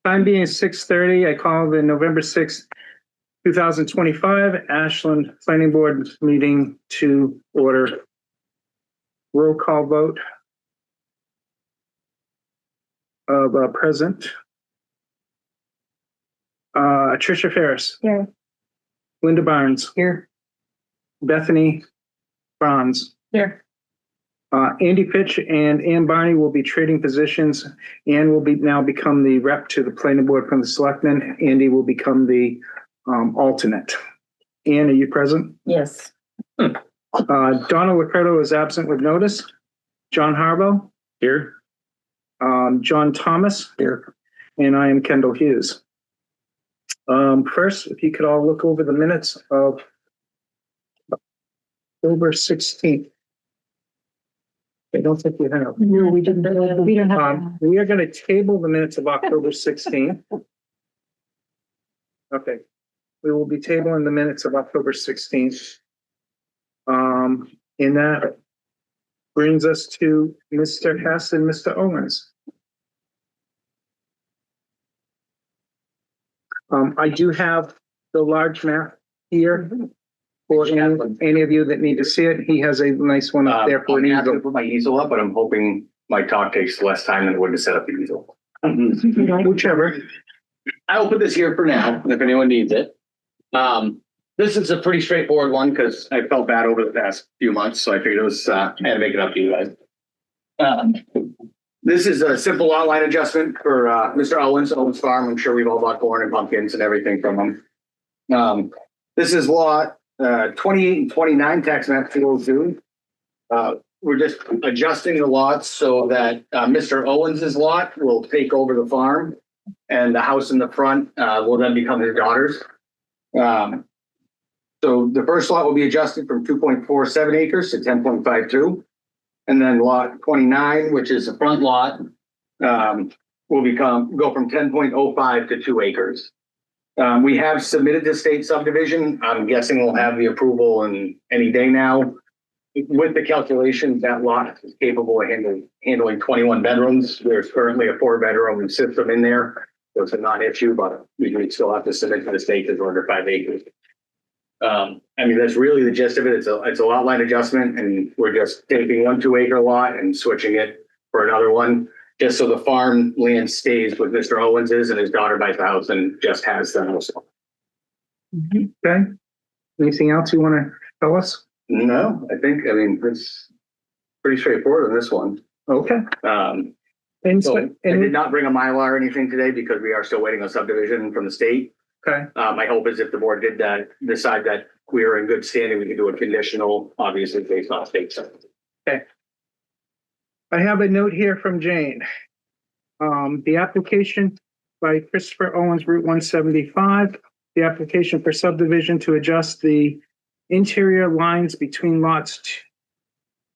Time being 6:30, I call the November 6th, 2025 Ashland Planning Board meeting to order. Roll call vote of present. Tricia Ferris. Here. Linda Barnes. Here. Bethany Franz. Here. Andy Fitch and Ann Barney will be trading positions. Ann will now become the rep to the planning board from the selectmen. Andy will become the alternate. Ann, are you present? Yes. Donna Liccardo is absent with notice. John Harbaugh. Here. John Thomas. Here. And I am Kendall Hughes. First, if you could all look over the minutes of October 16th. I don't think we have. No, we didn't. We don't have. We are going to table the minutes of October 16th. Okay. We will be tabling the minutes of October 16th. And that brings us to Mr. Hess and Mr. Owens. I do have the large map here for any of you that need to see it. He has a nice one up there for an easel. Put my easel up, but I'm hoping my talk takes less time than it would to set up the easel. Whichever. I'll put this here for now, if anyone needs it. This is a pretty straightforward one because I felt bad over the past few months, so I figured it was I had to make it up to you guys. This is a simple lot line adjustment for Mr. Owens Farm. I'm sure we've all bought corn and pumpkins and everything from him. This is lot 28 and 29 tax map 202. We're just adjusting the lots so that Mr. Owens's lot will take over the farm and the house in the front will then become his daughter's. So the first lot will be adjusted from 2.47 acres to 10.52. And then lot 29, which is the front lot, will go from 10.05 to 2 acres. We have submitted to state subdivision. I'm guessing we'll have the approval in any day now. With the calculations, that lot is capable of handling 21 bedrooms. There's currently a 4-bedroom system in there. So it's a non-issue, but we still have to submit to the state because we're under 5 acres. I mean, that's really the gist of it. It's a lot line adjustment, and we're just taking 1 2-acre lot and switching it for another one, just so the farm land stays with Mr. Owens's and his daughter buys the house and just has the house. Okay. Anything else you want to tell us? No, I mean, it's pretty straightforward on this one. Okay. I did not bring a Mylar or anything today because we are still waiting on subdivision from the state. Okay. My hope is if the board did decide that we are in good standing, we can do a conditional, obviously based on state subdivision. Okay. I have a note here from Jane. The application by Christopher Owens, Route 175, the application for subdivision to adjust the interior lines between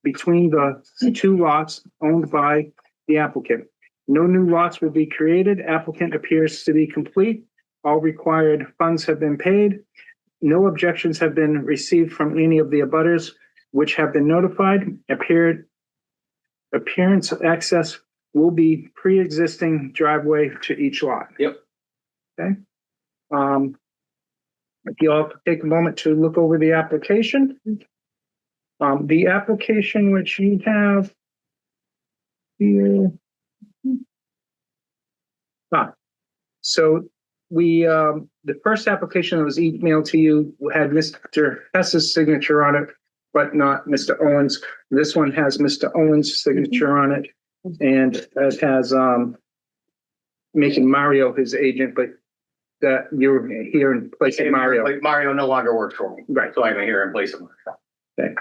between the 2 lots owned by the applicant. No new lots will be created. Applicant appears to be complete. All required funds have been paid. No objections have been received from any of the abutters which have been notified. Appearance of access will be pre-existing driveway to each lot. Yep. Okay. If you all take a moment to look over the application. The application which you have here. So we, the first application that was emailed to you had Mr. Hess's signature on it, but not Mr. Owens. This one has Mr. Owens' signature on it, and it has making Mario his agent, but that you're here in place of Mario. Like Mario no longer works for me. Right. So I'm here in place of Mario. Okay.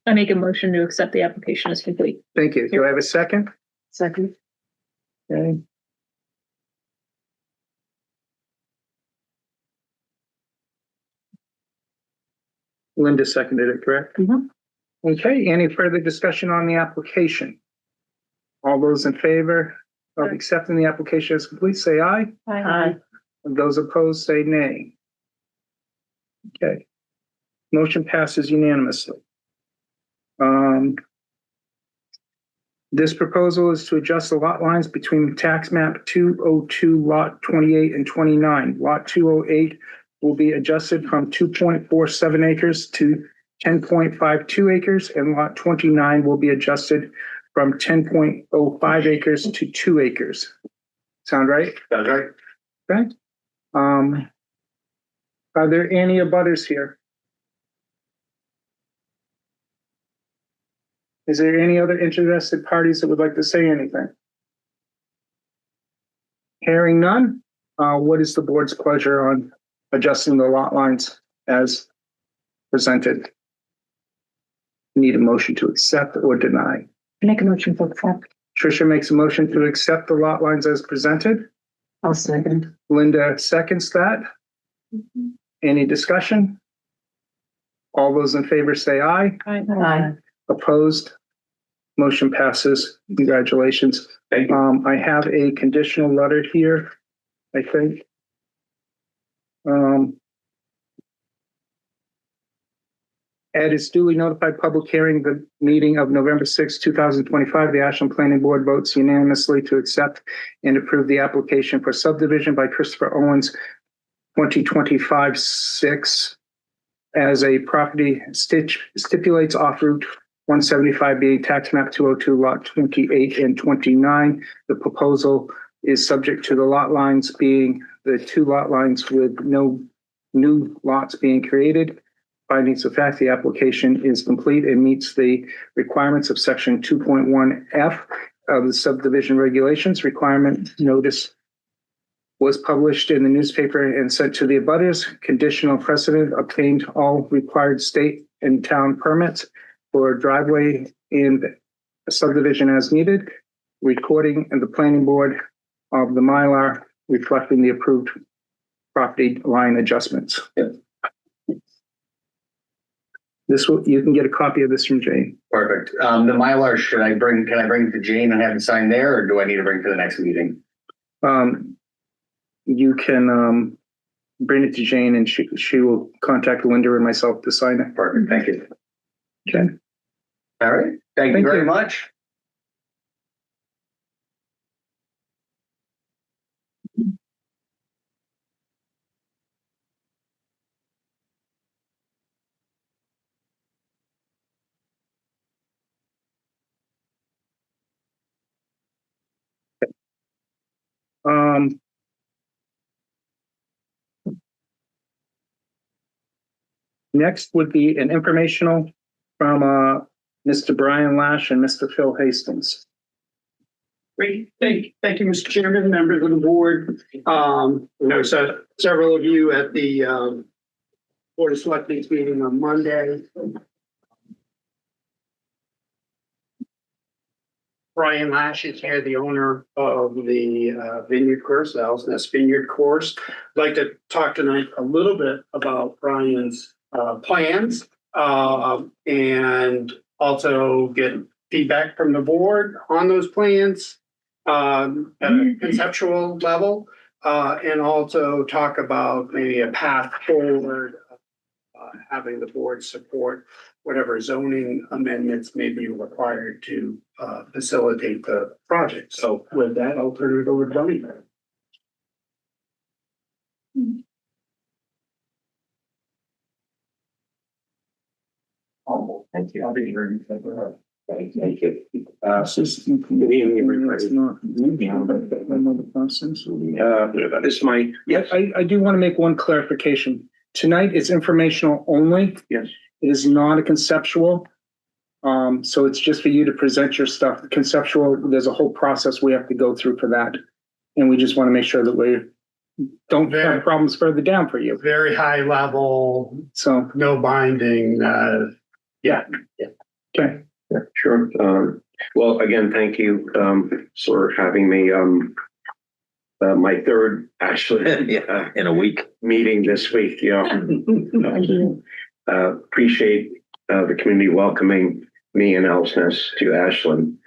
I make a motion to accept the application as complete. Thank you. Do I have a second? Second. Okay. Linda seconded it, correct? Mm-hmm. Okay, any further discussion on the application? All those in favor of accepting the application as complete, say aye. Aye. And those opposed, say nay. Okay. Motion passes unanimously. This proposal is to adjust the lot lines between tax map 202, lot 28 and 29. Lot 208 will be adjusted from 2.47 acres to 10.52 acres, and lot 29 will be adjusted from 10.05 acres to 2 acres. Sound right? That's right. Okay. Are there any abutters here? Is there any other interested parties that would like to say anything? Hearing none, what is the board's pleasure on adjusting the lot lines as presented? Need a motion to accept or deny? Make a motion to accept. Tricia makes a motion to accept the lot lines as presented. I'll second. Linda seconds that. Any discussion? All those in favor say aye. Aye. Opposed? Motion passes. Congratulations. Thank you. I have a conditional letter here, I think. Ed is duly notified public hearing the meeting of November 6, 2025. The Ashland Planning Board votes unanimously to accept and approve the application for subdivision by Christopher Owens 2025-6 as a property stipulates off Route 175 being tax map 202 lot 28 and 29. The proposal is subject to the lot lines being the two lot lines with no new lots being created. Findings of fact, the application is complete and meets the requirements of section 2.1F of the subdivision regulations. Requirement notice was published in the newspaper and sent to the abutters. Conditional precedent obtained all required state and town permits for driveway and subdivision as needed. Recording in the planning board of the Mylar reflecting the approved property line adjustments. Yeah. You can get a copy of this from Jane. Perfect. The Mylar, can I bring it to Jane and have it signed there, or do I need to bring it to the next meeting? You can bring it to Jane and she will contact Linda and myself to sign it. Perfect. Thank you. Okay. All right. Thank you very much. Next would be an informational from Mr. Brian Lash and Mr. Phil Hastings. Great. Thank you, Mr. Chairman, members of the board. So several of you at the Board of Selectmen meeting on Monday. Brian Lash is here, the owner of the Vineyard Course, the Owl's Nest Vineyard Course. I'd like to talk tonight a little bit about Brian's plans and also get feedback from the board on those plans at a conceptual level, and also talk about maybe a path forward, having the board support whatever zoning amendments may be required to facilitate the project. So with that, I'll turn it over to Bonnie. Oh, thank you. I'll be hearing. Thank you. Good evening, everybody. That is my. Yes, I do want to make one clarification. Tonight is informational only. Yes. It is not a conceptual. So it's just for you to present your stuff. Conceptual, there's a whole process we have to go through for that. And we just want to make sure that we don't have problems further down for you. Very high level, So, no binding, yeah. okay. Yeah, sure. Well, again, thank you for having me. My third Ashland in a week meeting this week. Appreciate the community welcoming me and Owl's Nest to Ashland.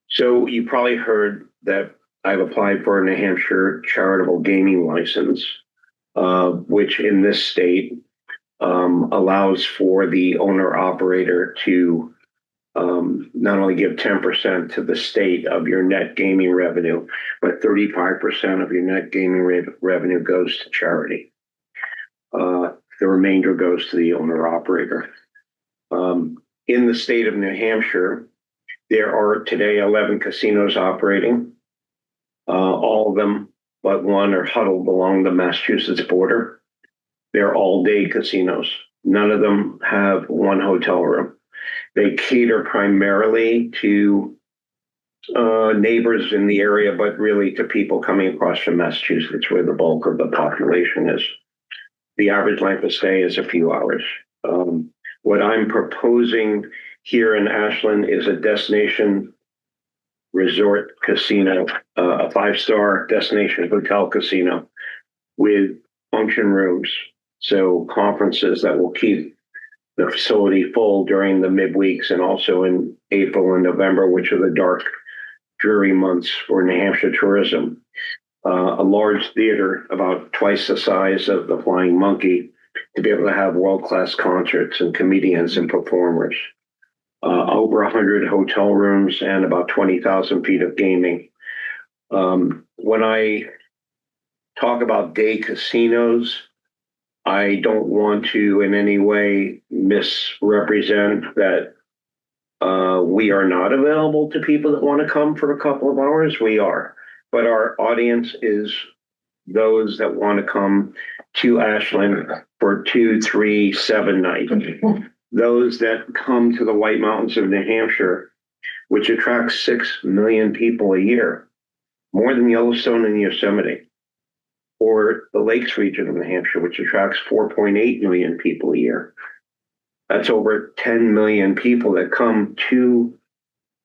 So you probably heard that I've applied for a New Hampshire charitable gaming license, which in this state allows for the owner operator to not only give 10% to the state of your net gaming revenue, but 35% of your net gaming revenue goes to charity. The remainder goes to the owner operator. In the state of New Hampshire, there are today 11 casinos operating. All of them but one are huddled along the Massachusetts border. They're all-day casinos. None of them have one hotel room. They cater primarily to neighbors in the area, but really to people coming across from Massachusetts, where the bulk of the population is. The average length of stay is a few hours. What I'm proposing here in Ashland is a destination resort casino, a 5-star destination hotel casino with function rooms. So conferences that will keep the facility full during the midweeks and also in April and November, which are the dark, dreary months for New Hampshire tourism. A large theater about twice the size of the Flying Monkey to be able to have world-class concerts and comedians and performers. Over 100 hotel rooms and about 20,000 feet of gaming. When I talk about day casinos, I don't want to in any way misrepresent that we are not available to people that want to come for a couple of hours. We are, but our audience is those that want to come to Ashland for 2, 3, 7 nights. Those that come to the White Mountains of New Hampshire, which attracts 6 million people a year, more than Yellowstone and Yosemite, or the Lakes region of New Hampshire, which attracts 4.8 million people a year. That's over 10 million people that come to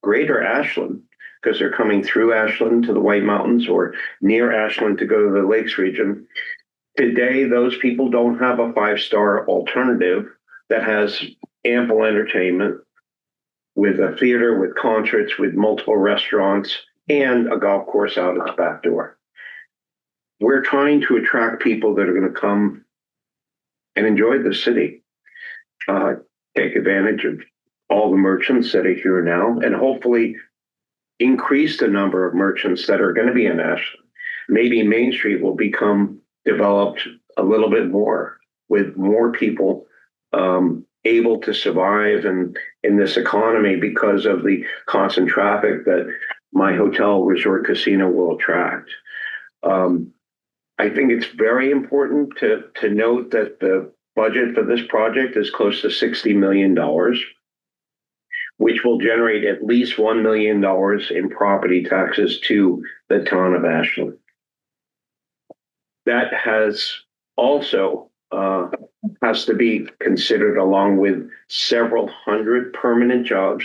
Greater Ashland because they're coming through Ashland to the White Mountains or near Ashland to go to the Lakes region. Today, those people don't have a 5-star alternative that has ample entertainment with a theater, with concerts, with multiple restaurants, and a golf course out its back door. We're trying to attract people that are going to come and enjoy the city, take advantage of all the merchants that are here now, and hopefully increase the number of merchants that are going to be in Ashland. Maybe Main Street will become developed a little bit more with more people able to survive in this economy because of the constant traffic that my hotel resort casino will attract. I think it's very important to note that the budget for this project is close to $60 million, which will generate at least $1 million in property taxes to the town of Ashland. That has also has to be considered along with several hundred permanent jobs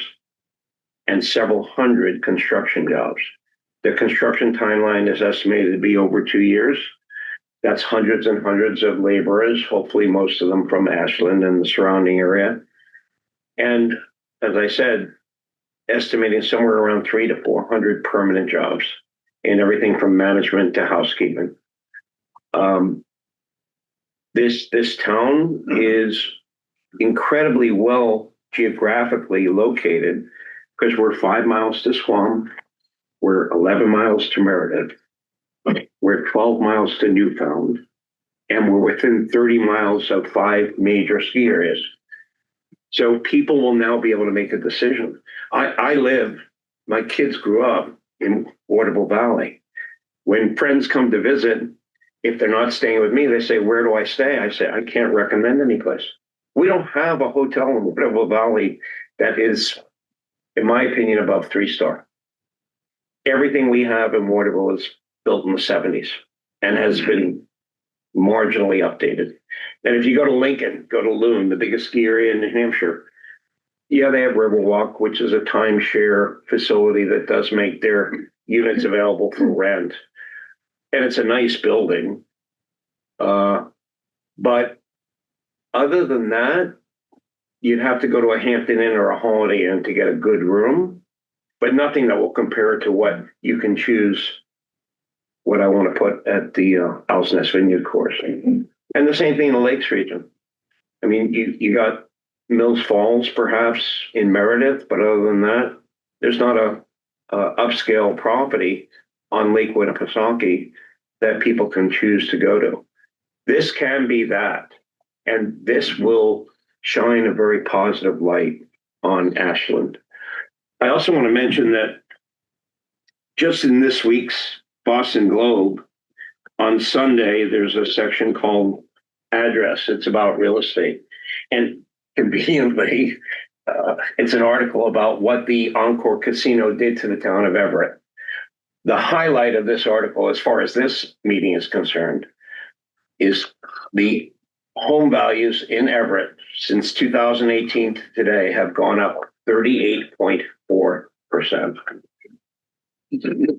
and several hundred construction jobs. The construction timeline is estimated to be over 2 years. That's hundreds and hundreds of laborers, hopefully most of them from Ashland and the surrounding area. And as I said, estimating somewhere around 300 to 400 permanent jobs in everything from management to housekeeping. This town is incredibly well geographically located because we're 5 miles to Squam, we're 11 miles to Meredith, we're 12 miles to Newfound, and we're within 30 miles of 5 major ski areas. So people will now be able to make a decision. My kids grew up in Waterville Valley. When friends come to visit, if they're not staying with me, they say, where do I stay? I say, I can't recommend any place. We don't have a hotel in Waterville Valley that is, in my opinion, above 3-star. Everything we have in Waterville is built in the 70s and has been marginally updated. And if you go to Lincoln, go to Loon, the biggest ski area in New Hampshire, yeah, they have Riverwalk, which is a timeshare facility that does make their units available for rent. And it's a nice building. But other than that, you'd have to go to a Hampton Inn or a Holiday Inn to get a good room, but nothing that will compare to what you can choose, what I want to put at the Owl's Nest Vineyard course. And the same thing in the Lakes region. I mean, you got Mills Falls, perhaps in Meredith, but other than that, there's not a upscale property on Lake Winnipesaukee that people can choose to go to. This can be that, and this will shine a very positive light on Ashland. I also want to mention that just in this week's Boston Globe, on Sunday, there's a section called Address. It's about real estate. And conveniently, it's an article about what the Encore Casino did to the town of Everett. The highlight of this article, as far as this meeting is concerned, is the home values in Everett since 2018 to today have gone up 38.4%.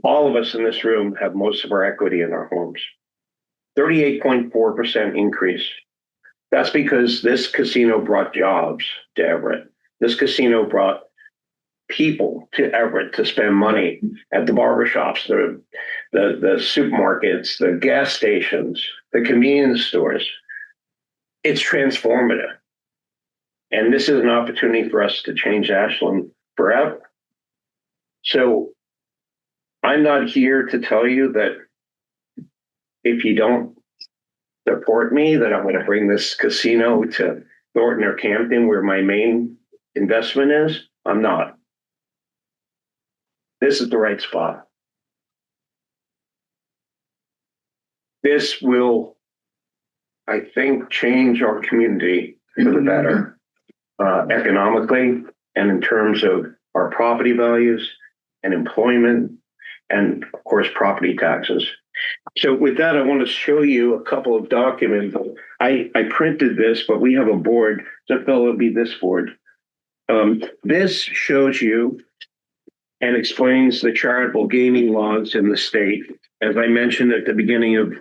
All of us in this room have most of our equity in our homes. 38.4% increase. That's because this casino brought jobs to Everett. This casino brought people to Everett to spend money at the barbershops, the supermarkets, the gas stations, the convenience stores. It's transformative. And this is an opportunity for us to change Ashland forever. So I'm not here to tell you that if you don't support me, that I'm going to bring this casino to Thornton or Campton, where my main investment is. I'm not. This is the right spot. This will, I think, change our community for the better, economically, and in terms of our property values and employment, and of course, property taxes. So with that, I want to show you a couple of documents. I printed this, but we have a board. So it'll be this board. This shows you and explains the charitable gaming laws in the state. As I mentioned at the beginning of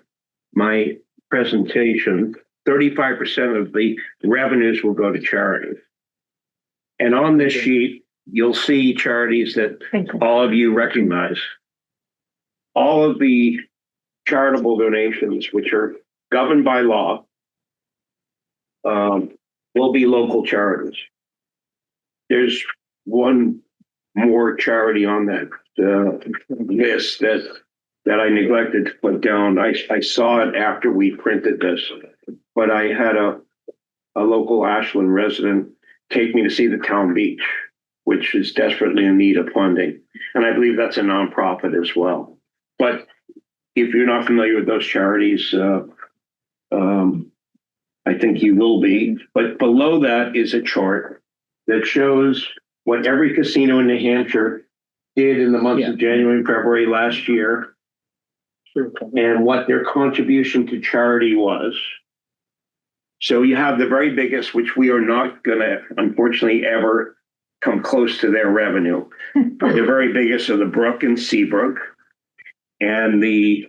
my presentation, 35% of the revenues will go to charity. And on this sheet, you'll see charities that all of you recognize. All of the charitable donations, which are governed by law, will be local charities. There's one more charity on that list that I neglected to put down. I saw it after we printed this, but I had a local Ashland resident take me to see the town beach, which is desperately in need of funding. And I believe that's a nonprofit as well. But if you're not familiar with those charities, I think you will be. But below that is a chart that shows what every casino in New Hampshire did in the months of January and February last year, and what their contribution to charity was. So you have the very biggest, which we are not going to, unfortunately, ever come close to their revenue. The very biggest are the Brook and Seabrook, and the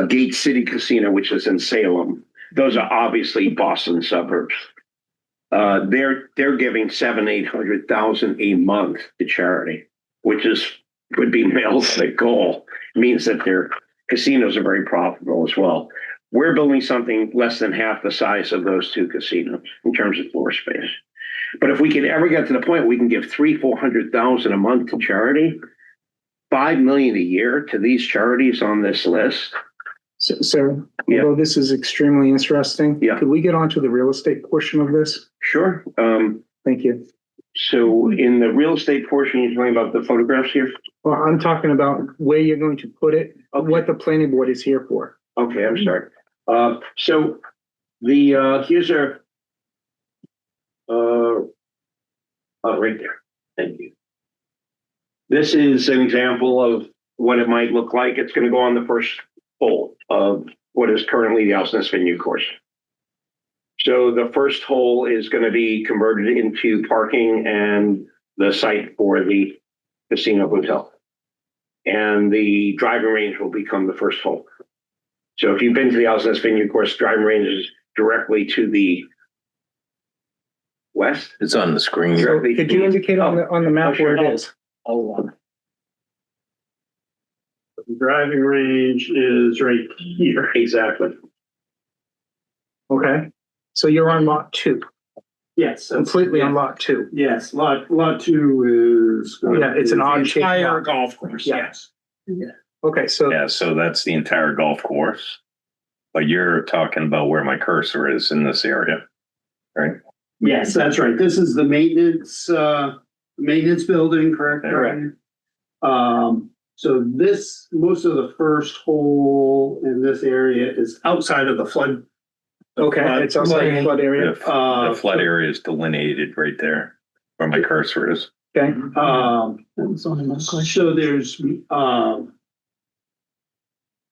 Gate City Casino, which is in Salem. Those are obviously Boston suburbs. They're giving $700,000-800,000 a month to charity, which would be Mills' goal. It means that their casinos are very profitable as well. We're building something less than half the size of those two casinos in terms of floor space. But if we could ever get to the point where we can give $300,000-400,000 a month to charity, $5 million a year to these charities on this list. So although this is extremely interesting, could we get onto the real estate portion of this? Sure. Thank you. So in the real estate portion, you're talking about the photographs here? Well, I'm talking about where you're going to put it, what the planning board is here for. Okay, I'm sorry. So the here's our right there. Thank you. This is an example of what it might look like. It's going to go on the first hole of what is currently the Alsness Vineyard course. So the first hole is going to be converted into parking and the site for the casino hotel. And the driving range will become the first hole. So if you've been to the Alsness Vineyard course, driving range is directly to the west. It's on the screen. Could you indicate on the map where it is? The driving range is right here. Exactly. Okay. So you're on lot 2. Yes. that's- completely on lot two. Yes, lot two is. Yeah, it's an odd shaped Entire lot. golf course, Yeah. yes. Okay, so Yeah, so that's the entire golf course. But you're talking about where my cursor is in this area, right? Yes, that's right. This is the maintenance building, correct? Correct. So this, most of the first hole in this area is outside of the flood. okay, it's outside the flood area. The flood area is delineated right there where my cursor is. Okay, That was one of my questions. So there's,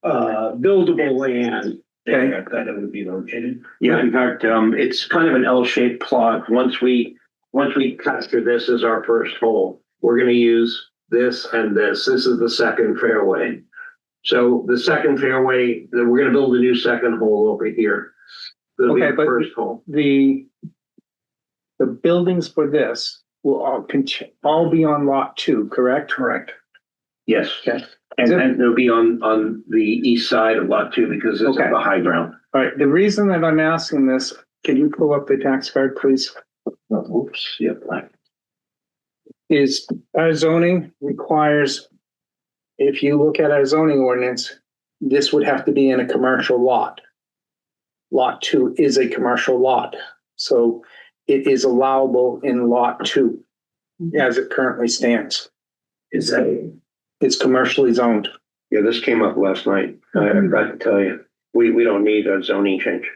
buildable land. Okay. there that it would be located. Yeah, in fact, it's kind of an L-shaped plot. Once we capture this as our first hole, we're gonna use this and this. This is the second fairway. So the second fairway, we're gonna build a new second hole over here. That'll be Okay, the but- first hole. the buildings for this will all be on lot two, correct? Correct. Yes. Okay. And it'll be on the east side of lot two because it's Okay. the high ground. All right, the reason that I'm asking this, can you pull up the tax card, please? Oops, yep. Is our zoning requires, if you look at our zoning ordinance, this would have to be in a commercial lot. Lot two is a commercial lot, so it is allowable in lot two as it currently stands. Is that? It's commercially zoned. Yeah, this came up last night. I forgot to tell you. We don't need a zoning change.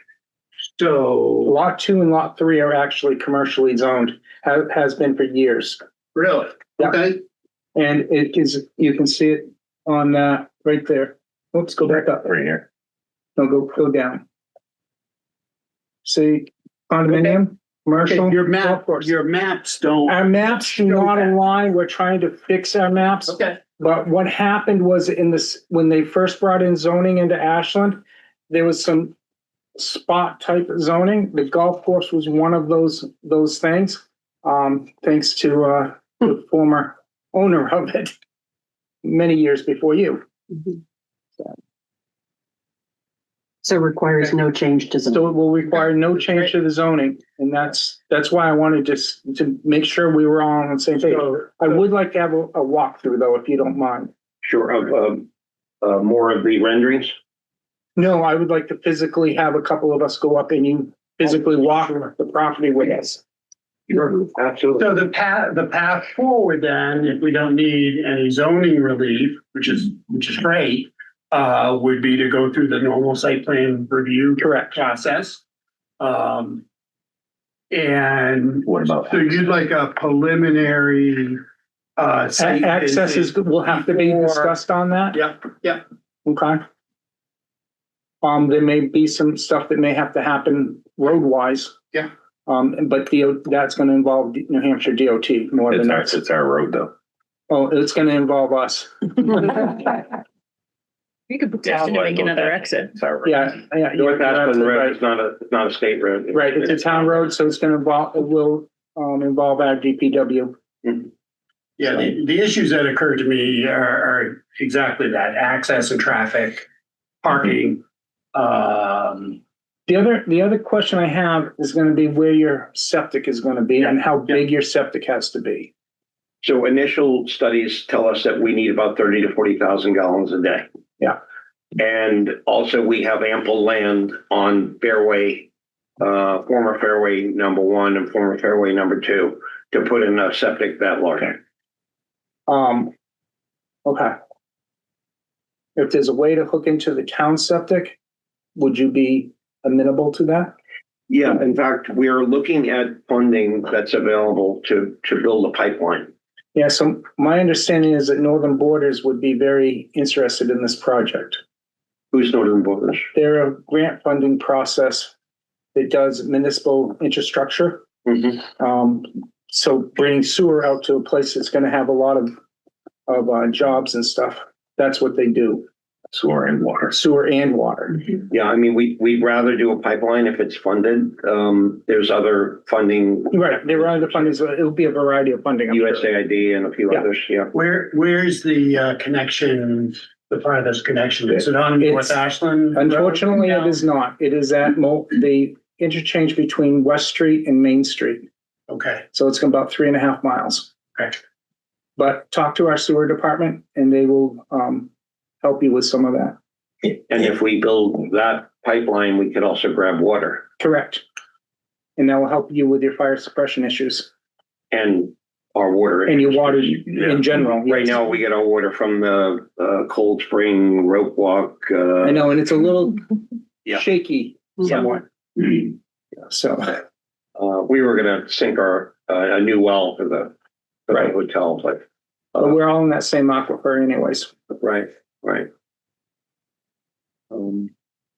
So, Lot two and lot three are actually commercially zoned, has been for years. really? Yeah. Okay. And it is, you can see it on, right there. Oops, go back up. Right here. No, go down. See, condominium, commercial. Okay, golf course. your maps don't. Our maps do not align. We're trying to fix our maps. Okay. But what happened was in this, when they first brought in zoning into Ashland, there was some spot type zoning. The golf course was one of those things. Thanks to, the former owner of it many years before you. So it requires no change to So zoning. it will require no change to the zoning, and that's why I wanted just to make sure we were all on the same page. I would like to have a walkthrough though, if you don't mind. Sure, more of the renderings. No, I would like to physically have a couple of us go up and you physically walk the property with us. Sure, absolutely. So the path forward then, if we don't need any zoning relief, which is great, would be to go through the normal site plan review Correct. process. And What about? so you'd like a preliminary, site Accesses visit will have to be before- discussed on that. Yeah. Okay. There may be some stuff that may have to happen road wise. Yeah. But that's gonna involve New Hampshire DOT more than us. It's our road though. Oh, it's gonna involve us. You could put Yeah, down to make another exit. It's our road. Yeah. North you're Ashland absolutely Road right. is not a state road. Right, it's a town road, so it's gonna involve, it will, involve our DPW. Yeah, the issues that occur to me are exactly that, access and traffic, parking. The other question I have is gonna be where your septic is gonna be and how big your septic has to be. So initial studies tell us that we need about 30 to 40,000 gallons a day. Yeah. And also we have ample land on fairway, former fairway number 1 and former fairway number 2 to put in a septic that large. Okay. If there's a way to hook into the town septic, would you be amenable to that? Yeah, in fact, we're looking at funding that's available to build a pipeline. Yeah, so my understanding is that Northern Borders would be very interested in this project. Who's Northern Borders? They're a grant funding process that does municipal infrastructure. So bringing sewer out to a place that's gonna have a lot of jobs and stuff, that's what they do, Sewer and water. sewer and water. Yeah, I mean, we'd rather do a pipeline if it's funded. There's other funding. Right, there are the funding, so it'll be a variety of funding. I'm sure. USAID and a few Yeah. others, yeah. Where's the connection, the farthest connection? Is it on It's- North Ashland? Road? Unfortunately, No. it is not. It is at the interchange between West Street and Main Street. Okay, So it's about 3.5 miles. okay. But talk to our sewer department and they will help you with some of that. And if we build that pipeline, we could also grab water. Correct. And that will help you with your fire suppression issues And our water. and your water Yeah. in general. Right yes. now, we get our water from the Cold Spring Rope Walk. I know, and it's a little Yeah. shaky somewhat. So, We were gonna sink a new well for the Right. hotel, but but we're all in that same aquifer anyways. right.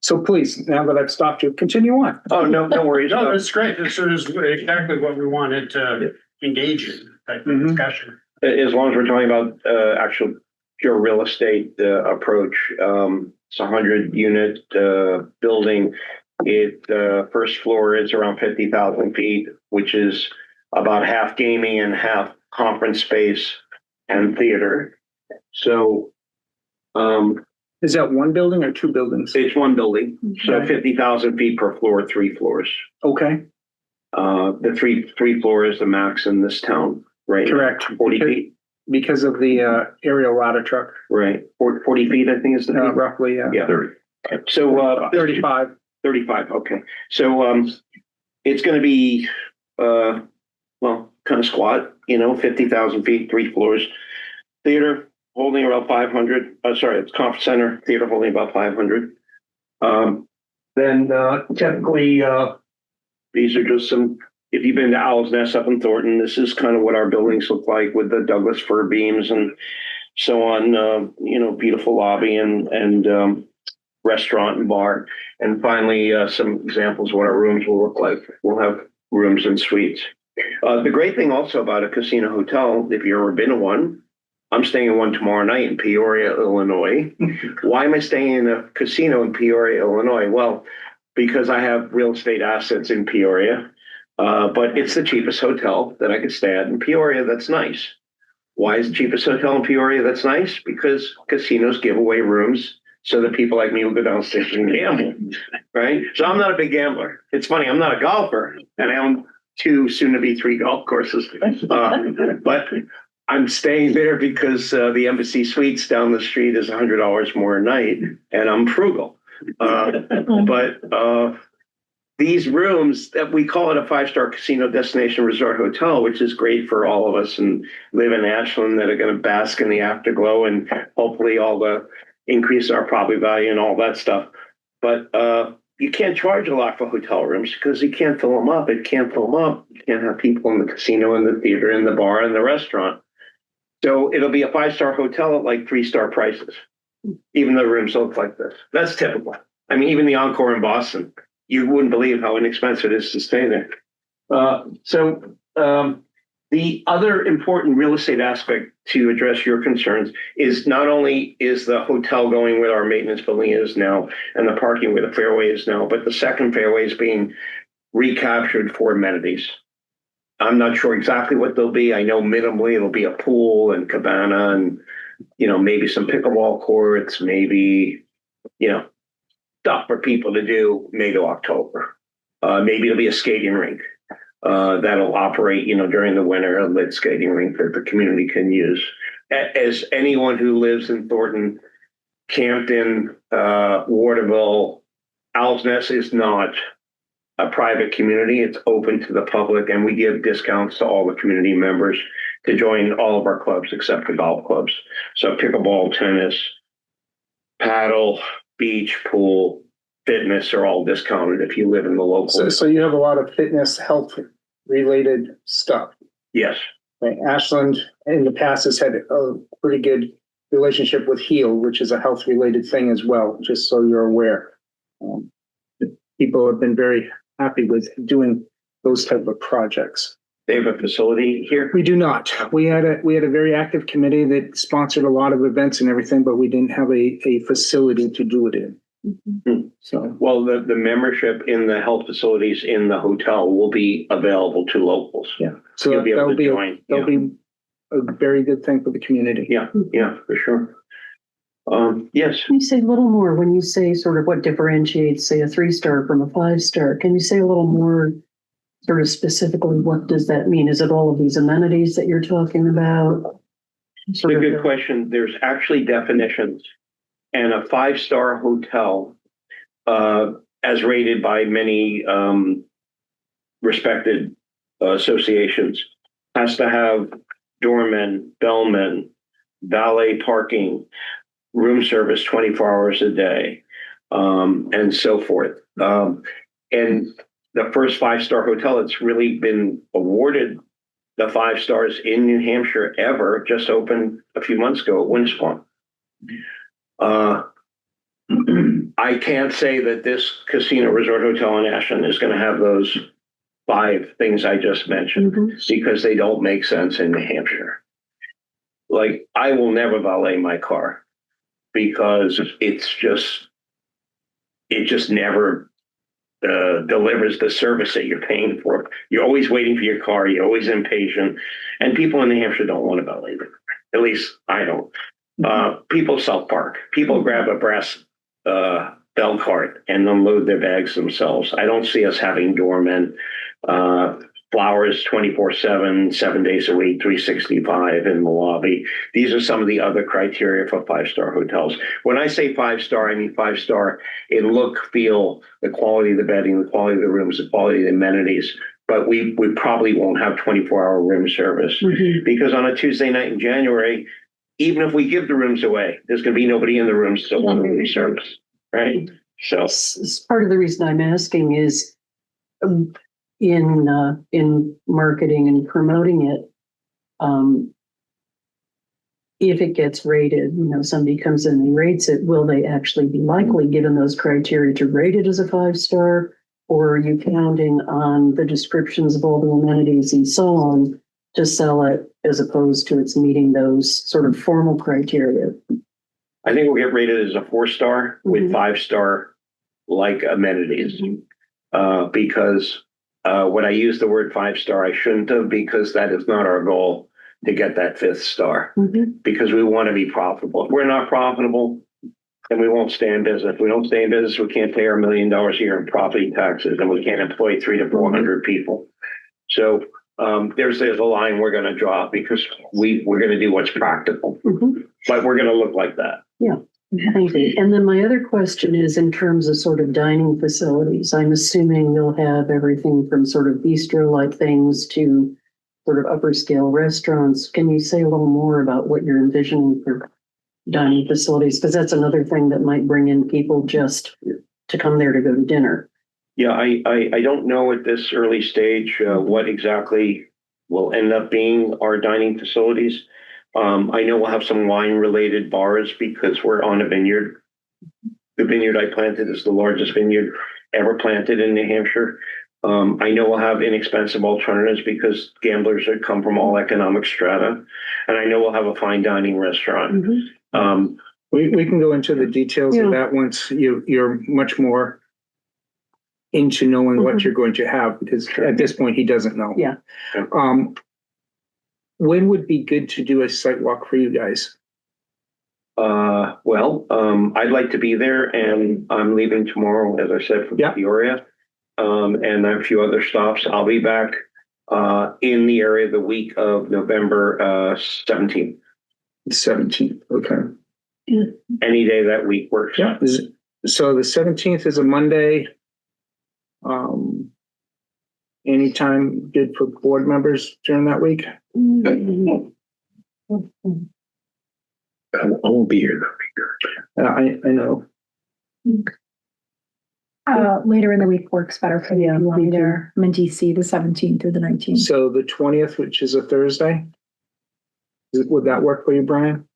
So please, now that I've stopped you, continue on. Oh, no worries. No, that's great. This is exactly what we wanted to engage in, type of Mhm. discussion. As long as we're talking about actual pure real estate approach, it's a 100-unit building. It first floor is around 50,000 feet, which is about half gaming and half conference space and theater. So Is that one building or two buildings? it's one building, so Okay. 50,000 feet per floor, 3 floors. Okay, The three floors is the max in this town, right? correct. 40 feet, Because of the aerial ladder truck, right? 40 feet, I think is the feet. roughly, Yeah. 30. So 35. 35, okay. So it's gonna be kind of squat, 50,000 feet, 3 floors. Theater holding around 500. Sorry, it's conference center, theater holding about 500. Then typically these are just some, if you've been to Owl's Nest up in Thornton, this is kind of what our buildings look like with the Douglas fir beams and so on, beautiful lobby and restaurant and bar. And finally, some examples of what our rooms will look like. We'll have rooms and suites. The great thing also about a casino hotel, if you've ever been to one, I'm staying in one tomorrow night in Peoria, Illinois. Why am I staying in a casino in Peoria, Illinois? Well, because I have real estate assets in Peoria, but it's the cheapest hotel that I could stay at in Peoria. That's nice. Why is the cheapest hotel in Peoria that's nice? Because casinos give away rooms so that people like me will go downstairs and gamble, right? So I'm not a big gambler. It's funny, I'm not a golfer, and I own 2, soon to be 3 golf courses. But I'm staying there because the Embassy Suites down the street is $100 more a night, and I'm frugal. But these rooms, that we call it a 5-star casino destination resort hotel, which is great for all of us and live in Ashland that are going to bask in the afterglow and hopefully all the increase our property value and all that stuff. But you can't charge a lot for hotel rooms because you can't fill them up. It can't fill them up. You can't have people in the casino and the theater and the bar and the restaurant. So it'll be a 5-star hotel at like 3-star prices, even though rooms look like this. That's typical. I mean, even the Encore in Boston, you wouldn't believe how inexpensive it is to stay there. The other important real estate aspect to address your concerns is not only is the hotel going where our maintenance building is now and the parking where the fairway is now, but the second fairway is being recaptured for amenities. I'm not sure exactly what they'll be. I know minimally it'll be a pool and cabana and, maybe some pickleball courts, maybe, stuff for people to do May to October. Maybe it'll be a skating rink. That'll operate, during the winter, a lit skating rink that the community can use. As anyone who lives in Thornton, Campton, Waterville, Owl's Nest is not a private community. It's open to the public, and we give discounts to all the community members to join all of our clubs except for golf clubs. So pickleball, tennis, paddle, beach, pool, fitness are all discounted if you live in the local. So you have a lot of fitness, health related stuff. Yes. Right? Ashland in the past has had a pretty good relationship with HEAL, which is a health related thing as well, just so you're aware. People have been very happy with doing those type of projects. They have a facility here. We do not. We had a very active committee that sponsored a lot of events and everything, but we didn't have a facility to do it in. Hmm. So, Well, the membership in the health facilities in the hotel will be available to locals. yeah. So You'll be able that'll to be, join. that'll be a very good thing for the community. Yeah, for sure. Yes, Can you say a little more when you say sort of what differentiates, say, a 3-star from a 5-star? Can you say a little more sort of specifically, what does that mean? Is it all of these amenities that you're talking about? it's a good question. There's actually definitions. And a 5-star hotel, as rated by many respected associations, has to have doormen, bellmen, valet parking, room service 24 hours a day, and so forth. And the first 5-star hotel that's really been awarded the 5 stars in New Hampshire ever just opened a few months ago at Windspawn. I can't say that this casino resort hotel in Ashland is going to have those 5 things I just mentioned because they don't make sense in New Hampshire. Like, I will never valet my car because it just never delivers the service that you're paying for. You're always waiting for your car. You're always impatient. And people in New Hampshire don't want to valet their car. At least I don't. People self-park. People grab a brass bell cart and unload their bags themselves. I don't see us having doormen, flowers 24/7, 7 days a week, 365 in the lobby. These are some of the other criteria for 5-star hotels. When I say 5-star, I mean 5-star in look, feel, the quality of the bedding, the quality of the rooms, the quality of the amenities. But we probably won't have 24-hour room service because on a Tuesday night in January, even if we give the rooms away, there's going to be nobody in the rooms that want room service, right? So part of the reason I'm asking is in marketing and promoting it, if it gets rated, somebody comes in and rates it, will they actually be likely, given those criteria, to rate it as a 5-star? Or are you counting on the descriptions of all the amenities and so on to sell it as opposed to it's meeting those sort of formal criteria? I think we'll get rated as a 4-star with 5-star like amenities. Because when I use the word 5-star, I shouldn't have, because that is not our goal to get that 5th star, because we want to be profitable. If we're not profitable, then we won't stay in business. If we don't stay in business, we can't pay our $1 million a year in property taxes, and we can't employ 300 to 400 people. So there's a line we're going to draw, because we're going to do what's practical, but we're going to look like that. Yeah. Thank you. And then my other question is in terms of sort of dining facilities. I'm assuming you'll have everything from sort of bistro-like things to sort of upper scale restaurants. Can you say a little more about what you're envisioning for dining facilities? Because that's another thing that might bring in people just to come there to go to dinner. Yeah, I don't know at this early stage what exactly will end up being our dining facilities. I know we'll have some wine-related bars because we're on a vineyard. The vineyard I planted is the largest vineyard ever planted in New Hampshire. I know we'll have inexpensive alternatives because gamblers that come from all economic strata. And I know we'll have a fine dining restaurant. We can go into the details of that once you're much more into knowing what you're going to have, because at this point he doesn't know. Yeah. When would be good to do a site walk for you guys? I'd like to be there, and I'm leaving tomorrow, as I said, from Peoria. And I have a few other stops. I'll be back in the area the week of November 17th. 17th, okay. Any day that week works. Yeah. So the 17th is a Monday. Anytime good for board members during that week? I won't be here. I know. Later in the week works better for you. You want me there? I'm in DC the 17th through the 19th. So the 20th, which is a Thursday, would that work for you, Brian?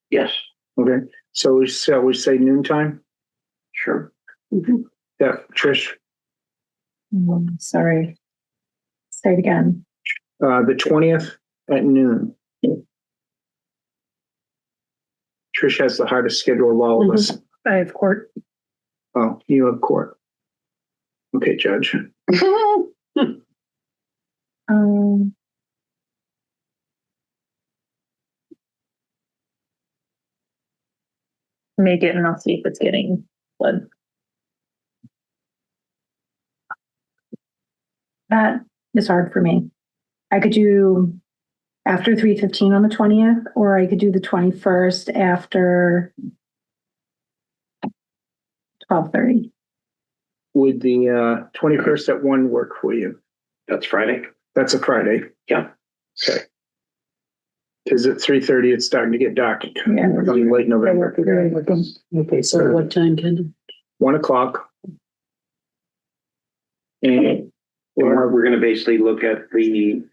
Yes. Okay. So we say noontime? Sure. Yeah, Trish. Sorry. Say it again. The 20th at noon. Trish has the hardest schedule of all of us. I have court. Oh, you have court. Okay, Judge. make it and I'll see if it's getting flood. That is hard for me. I could do after 3:15 on the 20th, or I could do the 21st after 12:30. Would the 21st at 1 work for you? That's Friday. That's a Friday. Yeah. Okay. Because at 3:30, it's starting to get dark. Yeah. Coming late November. Okay, so at what time, Kendall? 1 o'clock. And And we're going to basically look at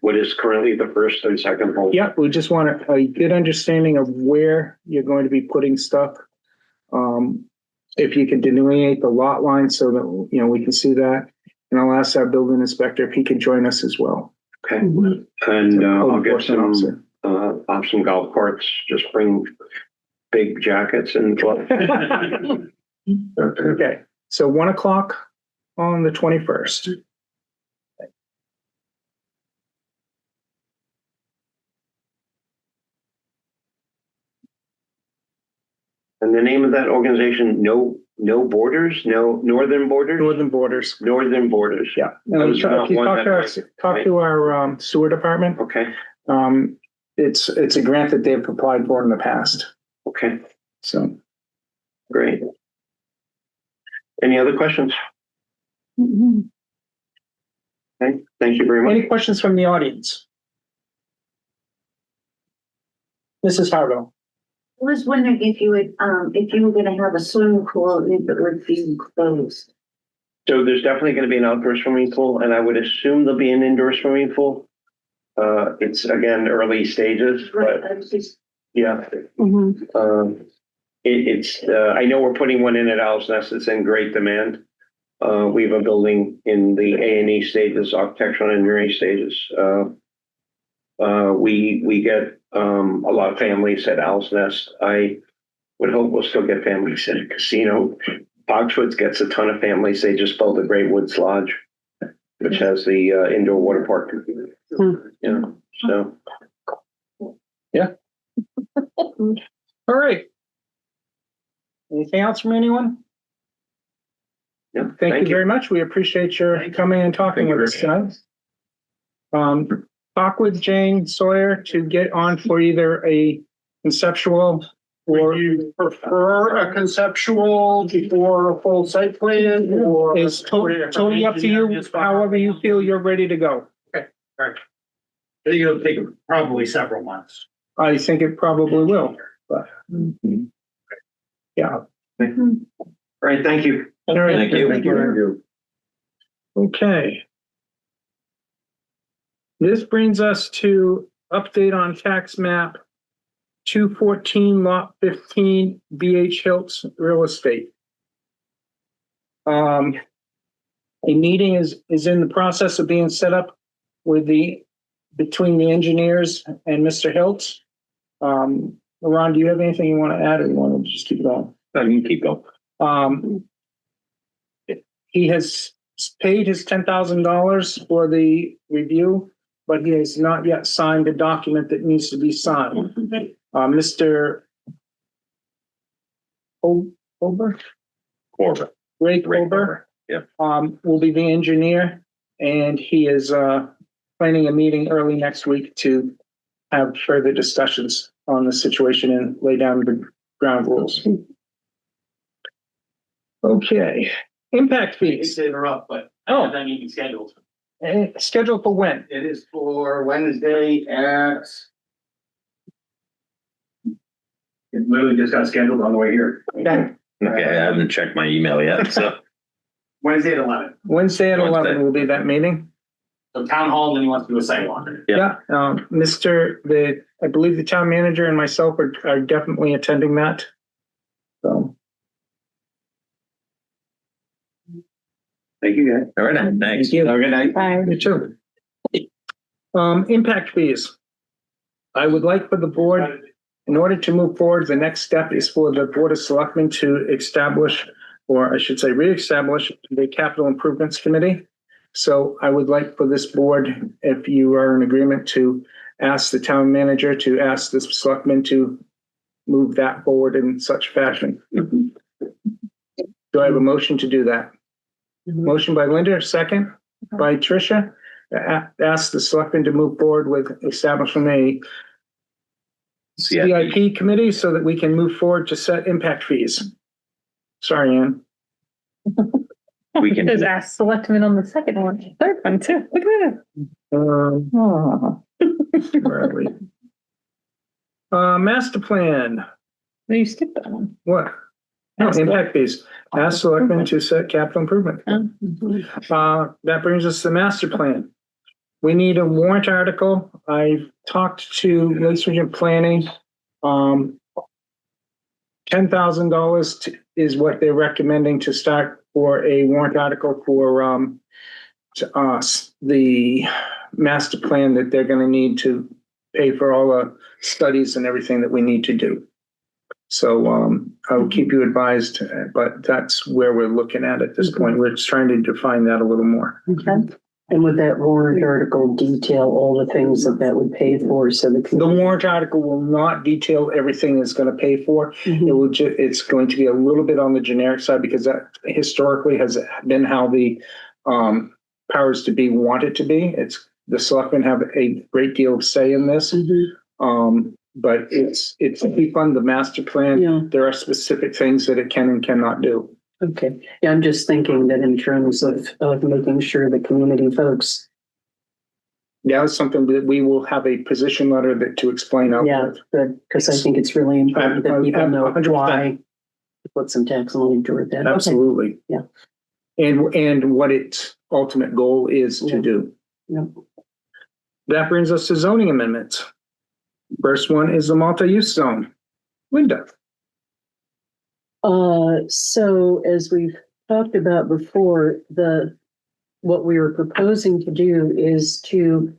what is currently the first and second hole. yeah, we just want a good understanding of where you're going to be putting stuff. If you can delineate the lot line so that, we can see that. And I'll ask our building inspector if he can join us as well. Okay. Mhm. And I'll get Enforcement some golf carts. Just bring big jackets and gloves. Okay, so 1 o'clock on the 21st. And the name of that organization, no borders, no northern borders, Northern Borders. northern borders. Yeah. That was not If you one talk that to our sewer department, Okay. it's a grant that they've applied for in the past. Okay. So Great. Any other questions? Mhm. Okay. Thank you very much. any questions from the audience? Mrs. Harville. I was wondering if you would, if you were gonna have a swimming pool, if it would be closed. So there's definitely going to be an outdoor swimming pool, and I would assume there'll be an indoor swimming pool. It's again early stages, Right, but I was just, yeah. Mhm. I know we're putting one in at Owl's Nest. It's in great demand. We have a building in the A&E stages, architectural and engineering stages. We get a lot of families at Owl's Nest. I would hope we'll still get families at a casino. Foxwoods gets a ton of families. They just built the Great Woods Lodge, which has the indoor water park. So All right. Anything else from anyone? yeah. Thank you very much. We appreciate your coming and talking with us tonight. Talk with Jane Sawyer to get on for either a conceptual or Would you prefer a conceptual before a full site plan or? it's totally up to you, however you feel you're ready to go. I think it'll take probably several months. I think it probably will, but. Yeah. All right. Thank you. All right. Thank you. Thank you. Okay. This brings us to update on tax map 214 lot 15 BH Hilts Real Estate. A meeting is in the process of being set up between the engineers and Mr. Hiltz. Ron, do you have anything you want to add, or you want to just keep going? No, you can keep going. He has paid his $10,000 for the review, but he has not yet signed the document that needs to be signed. Mr. Ober? Corbett. Ray Ray Ober. Yep. Will be the engineer, and he is planning a meeting early next week to have further discussions on the situation and lay down the ground rules. Okay, impact fees. to interrupt, but Oh. that meeting scheduled. Scheduled for when? It is for Wednesday at. It literally just got scheduled on the way here. Okay. Okay, I haven't checked my email yet, so. Wednesday at 11. Wednesday at 11 Wednesday. will be that meeting. So town hall, and then he wants to do a sidewalk. Yeah. I believe the town manager and myself are definitely attending that. So, Thank you, guys. All right, thanks. thank you. Have a good night. Bye. You too. Impact fees. I would like for the board, in order to move forward, the next step is for the Board of Selectmen to establish, or I should say, reestablish the Capital Improvements Committee. So I would like for this board, if you are in agreement, to ask the town manager to ask the selectmen to move that forward in such fashion. Mhm. Do I have a motion to do that? Motion by Linda, second by Tricia. Ask the selectmen to move forward with establishing a CIP committee so that we can move forward to set impact fees. Sorry, Ann. We can, Just ask selectmen on the second one, third one too. Look at Um, that. where are we? Master plan, No, you skipped that one. what? No, impact fees. Ask selectmen to set capital improvement. That brings us to the master plan. We need a warrant article. I've talked to Lakes Region Planning. $10,000 is what they're recommending to start for a warrant article for to us, the master plan that they're gonna need to pay for all the studies and everything that we need to do. So I will keep you advised, but that's where we're looking at this point. We're just trying to define that a little more. Okay. And would that warrant article detail all the things that would pay for, so The warrant article will not detail everything it's gonna pay for. It will it's going to be a little bit on the generic side because that historically has been how the powers to be want it to be. It's the selectmen have a great deal of say in this. But it's we fund the master plan. Yeah. There are specific things that it can and cannot do. Okay, yeah, I'm just thinking that in terms of making sure the community folks, That is something that we will have a position letter that to explain out. yeah, good, because I think it's really important that people know 100%. why. Put some tax money toward that. Okay. Absolutely. Yeah. And what its ultimate goal is to do. Yeah. That brings us to zoning amendments. First one is the multi-use zone. Linda. So as we've talked about before, what we were proposing to do is to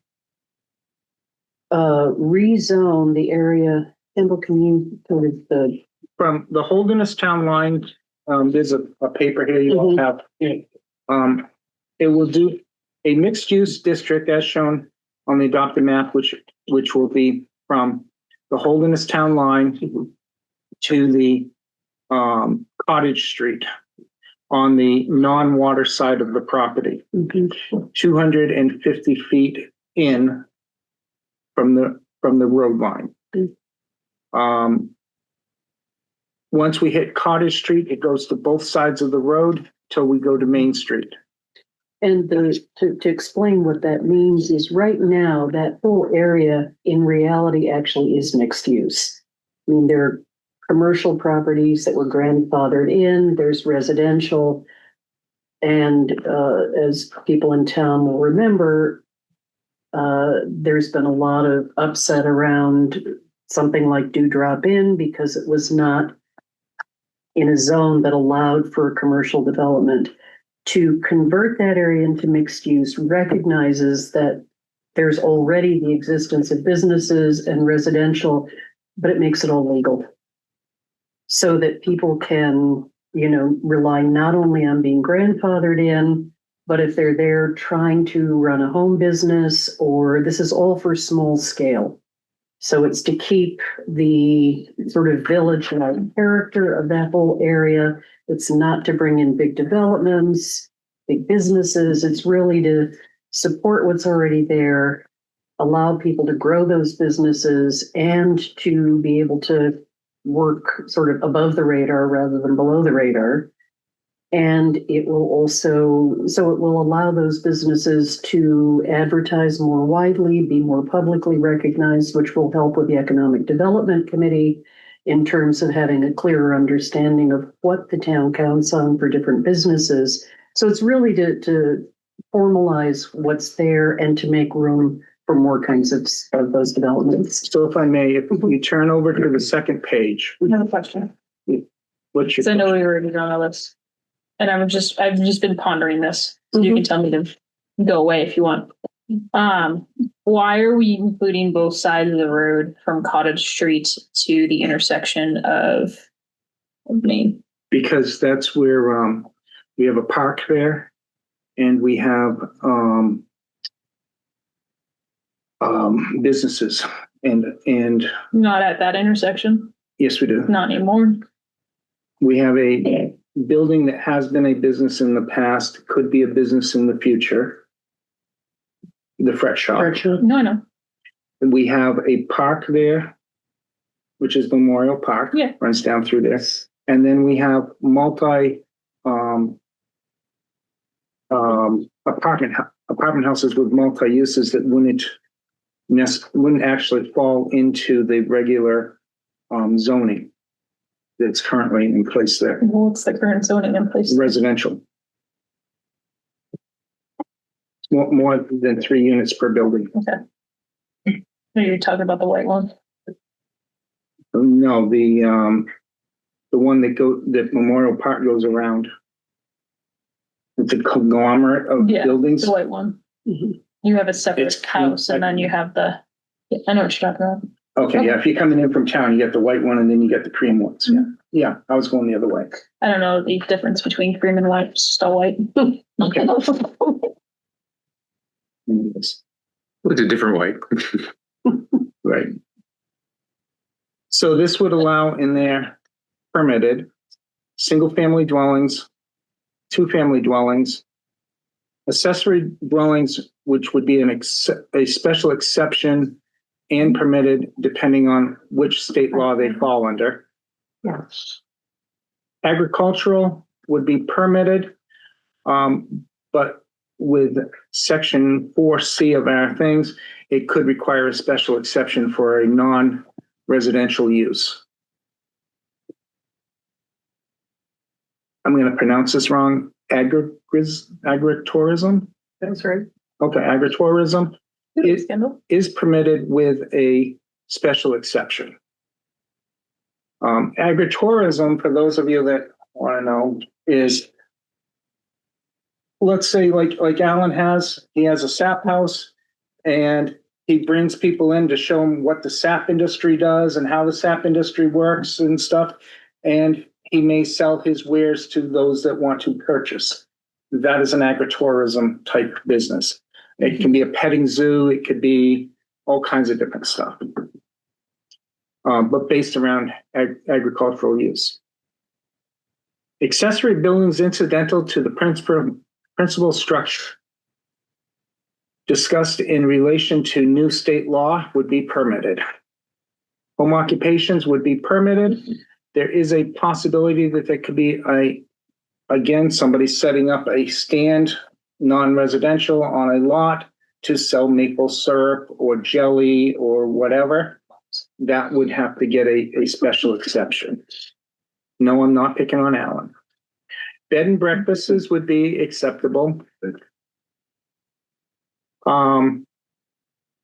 rezone the area. Kimball, can you sort of From the Holderness Town line, there's a paper here you all have. It will do a mixed-use district as shown on the adopted map, which will be from the Holderness Town line to the Cottage Street on the non-water side of the property, 250 feet in from the road line. Once we hit Cottage Street, it goes to both sides of the road till we go to Main Street. And to explain what that means is right now, that whole area in reality actually is mixed use. I mean, there are commercial properties that were grandfathered in, there's residential. And as people in town will remember, there's been a lot of upset around something like Dewdrop Inn because it was not in a zone that allowed for commercial development. To convert that area into mixed use recognizes that there's already the existence of businesses and residential, but it makes it all legal. So that people can, rely not only on being grandfathered in, but if they're there trying to run a home business, or this is all for small scale. So it's to keep the sort of village-like character of that whole area. It's not to bring in big developments, big businesses. It's really to support what's already there, allow people to grow those businesses, and to be able to work sort of above the radar rather than below the radar. And it will also, so it will allow those businesses to advertise more widely, be more publicly recognized, which will help with the Economic Development Committee in terms of having a clearer understanding of what the town counts on for different businesses. So it's really to formalize what's there and to make room for more kinds of those developments. So if I may, if we turn over to the second page, I have a question. what's your Because I know we were already on our list. And I've just been pondering this. So you can tell me to go away if you want. Why are we including both sides of the road from Cottage Street to the intersection of Main? Because that's where we have a park there and we have businesses and Not at that intersection. Yes, we do. Not anymore. We have a building that has been a business in the past, could be a business in the future. The fret shop. No, no. And we have a park there, which is Memorial Park. Yeah. Runs down through there. And then we have apartment houses with multi-uses that wouldn't actually fall into the regular zoning that's currently in place there. What's the current zoning in place? Residential. More than 3 units per building. Okay. Are you talking about the white one? No, the one that Memorial Park goes around. It's a conglomerate of Yeah, buildings. the white one. Mhm. You have a separate It's- house and then you have the, yeah, I know what you're talking about. Okay, yeah, if you're coming in from town, you get the white one and then you get the cream ones, yeah. Yeah, I was going the other way. I don't know the difference between cream and white, it's just all white. Okay. It's a different way. Right. So this would allow in there permitted, single-family dwellings, two-family dwellings, accessory dwellings, which would be a special exception and permitted depending on which state law they fall under. Yes. Agricultural would be permitted, but with section 4C of our things, it could require a special exception for a non-residential use. I'm going to pronounce this wrong. Agritourism? That's right. Okay, agritourism Scandal. is permitted with a special exception. Agritourism, for those of you that want to know, is, let's say like Alan he has a sap house and he brings people in to show them what the sap industry does and how the sap industry works and stuff. And he may sell his wares to those that want to purchase. That is an agritourism type business. It can be a petting zoo. It could be all kinds of different stuff, but based around agricultural use. Accessory buildings incidental to the principal structure discussed in relation to new state law would be permitted. Home occupations would be permitted. There is a possibility that there could be somebody setting up a stand, non-residential, on a lot to sell maple syrup or jelly or whatever. That would have to get a special exception. No, I'm not picking on Alan. Bed and breakfasts would be acceptable.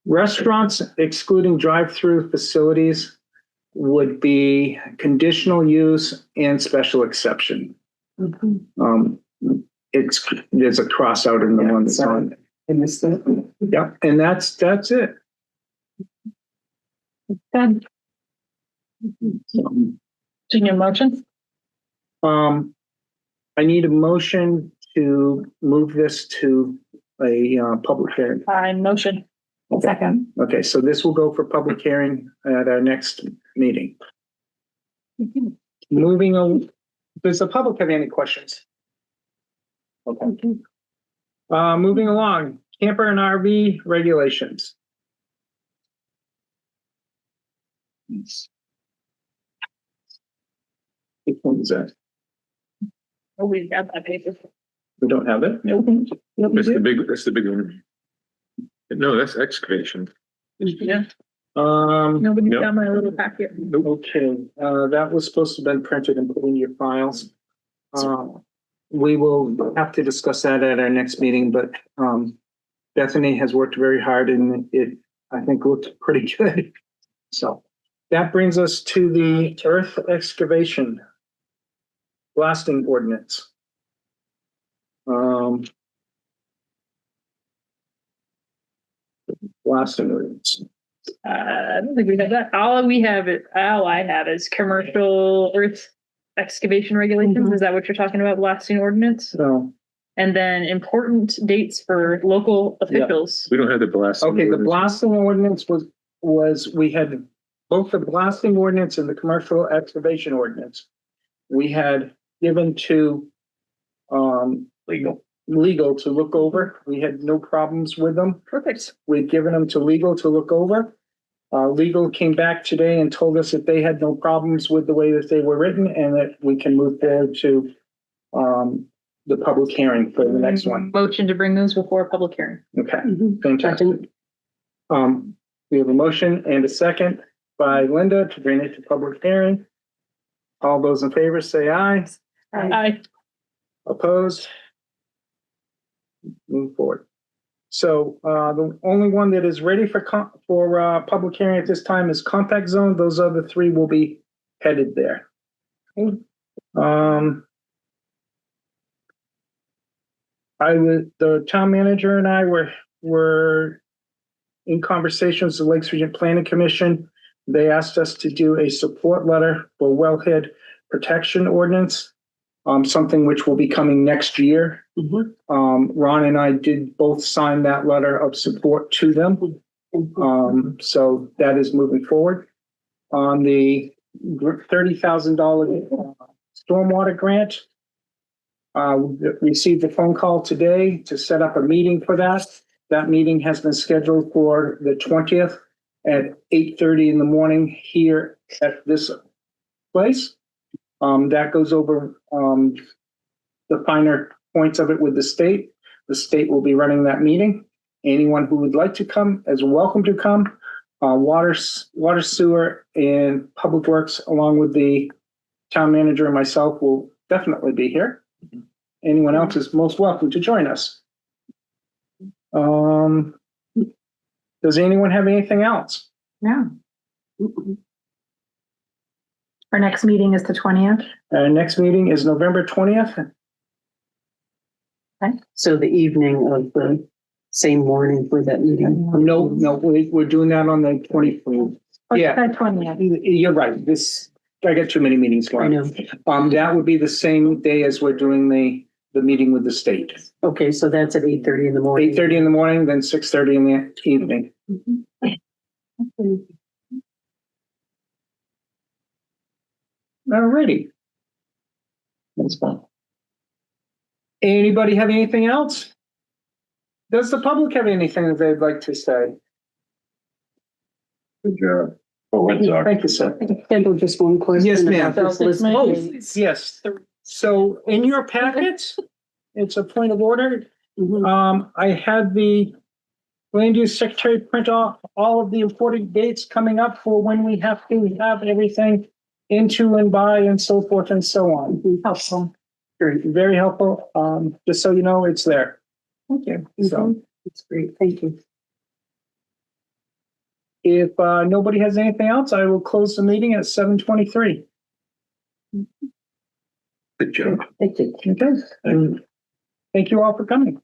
Restaurants excluding drive-through facilities would be conditional use and special exception. Mhm. There's a cross out in the one that's on. I missed that. Yep, and that's it. Good. Do you need a motion? I need a motion to move this to a public hearing. I motion. Second. Okay, so this will go for public hearing at our next meeting. Moving on, does the public have any questions? Okay. Moving along, camper and RV regulations. Which one is that? Oh, we got that paper. We don't have it? Nope. That's the big one. No, that's excavation. Yeah, nobody Nope. got my little packet. Okay, that was supposed to have been printed and put in your files. We will have to discuss that at our next meeting, but Bethany has worked very hard and it, I think, looked pretty good. So that brings us to the earth excavation blasting ordinance. Blasting ordinance. I don't think we have that. All I have is commercial earth excavation regulations. Is that what you're talking about, blasting ordinance? So, And then important dates for local officials. We don't have the blast. okay, the blasting ordinance was we had both the blasting ordinance and the commercial excavation ordinance, we had given to legal to look over. We had no problems with them. Perfect. We'd given them to legal to look over. Legal came back today and told us that they had no problems with the way that they were written and that we can move forward to the public hearing for the next one. Motion to bring those before a public hearing. Okay, fantastic. We have a motion and a second by Linda to bring it to public hearing. All those in favor say aye. Aye. Opposed? Move forward. So, the only one that is ready for public hearing at this time is compact zone. Those other three will be headed there. The town manager and I were in conversations with the Lakes Region Planning Commission. They asked us to do a support letter for wellhead protection ordinance, something which will be coming next year. Ron and I did both sign that letter of support to them. So that is moving forward. On the $30,000 stormwater grant, received a phone call today to set up a meeting for that. That meeting has been scheduled for the 20th at 8:30 in the morning here at this place. That goes over the finer points of it with the state. The state will be running that meeting. Anyone who would like to come is welcome to come. Water, sewer, and public works, along with the town manager and myself, will definitely be here. Anyone else is most welcome to join us. Does anyone have anything else? No. Our next meeting is the 20th. Our next meeting is November 20th. So the evening of the same morning for that meeting. No, we're doing that on the 24th. Yeah. The 20th. You're right. I got too many meetings I going. know. That would be the same day as we're doing the meeting with the state. Okay, so that's at 8:30 in the morning. 8:30 in the morning, then 6:30 in the evening. Alrighty. That's fine. Anybody have anything else? Does the public have anything that they'd like to say? Good job. Oh, what's our? Thank you, sir. Kendall, just one question. Yes, ma'am. about this list. Oh, yes. So in your packets, it's a point of order. I had the land use secretary print off all of the important dates coming up for when we have to have everything into and by and so forth and so on. Helpful. Very helpful. Just so you know, it's there. Thank you. So That's great. Thank you. if nobody has anything else, I will close the meeting at 7:23. Good job. Thank you. Okay. And thank you all for coming.